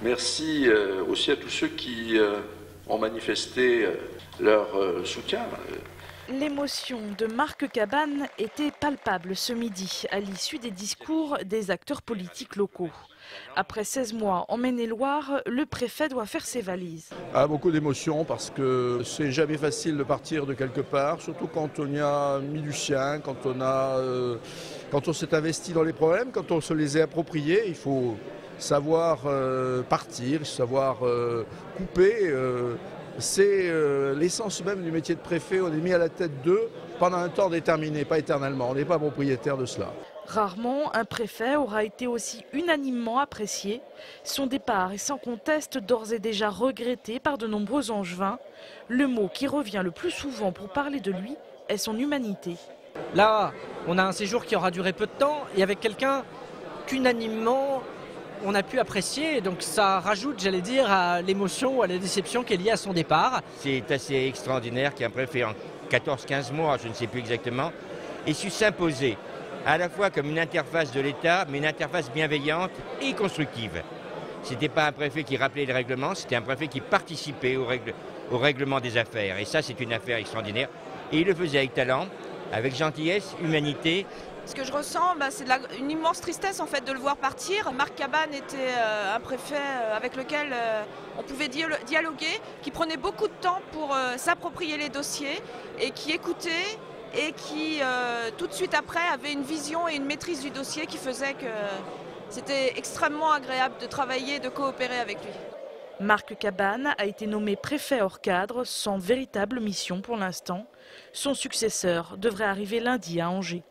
Merci aussi à tous ceux qui ont manifesté leur soutien. L'émotion de Marc Cabane était palpable ce midi à l'issue des discours des acteurs politiques locaux. Après 16 mois en Maine-et-Loire, le préfet doit faire ses valises. Beaucoup d'émotions parce que c'est jamais facile de partir de quelque part, surtout quand on y a mis du sien, quand on s'est investi dans les problèmes, quand on se les est appropriés. Il faut savoir partir, savoir couper. C'est l'essence même du métier de préfet. On est mis à la tête d'eux pendant un temps déterminé, pas éternellement. On n'est pas propriétaire de cela. Rarement, un préfet aura été aussi unanimement apprécié. Son départ est sans conteste d'ores et déjà regretté par de nombreux Angevins. Le mot qui revient le plus souvent pour parler de lui est son humanité. Là, on a un séjour qui aura duré peu de temps et avec quelqu'un qu'unanimement on a pu apprécier, donc ça rajoute, j'allais dire, à l'émotion ou à la déception qui est liée à son départ. C'est assez extraordinaire qu'un préfet en 14-15 mois, je ne sais plus exactement, ait su s'imposer à la fois comme une interface de l'État, mais une interface bienveillante et constructive. Ce n'était pas un préfet qui rappelait les règlements, c'était un préfet qui participait au règlement des affaires. Et ça, c'est une affaire extraordinaire. Et il le faisait avec talent, avec gentillesse, humanité. Ce que je ressens, c'est une immense tristesse en fait de le voir partir. Marc Cabane était un préfet avec lequel on pouvait dialoguer, qui prenait beaucoup de temps pour s'approprier les dossiers et qui écoutait et qui tout de suite après avait une vision et une maîtrise du dossier qui faisait que c'était extrêmement agréable de travailler et de coopérer avec lui. Marc Cabane a été nommé préfet hors cadre sans véritable mission pour l'instant. Son successeur devrait arriver lundi à Angers.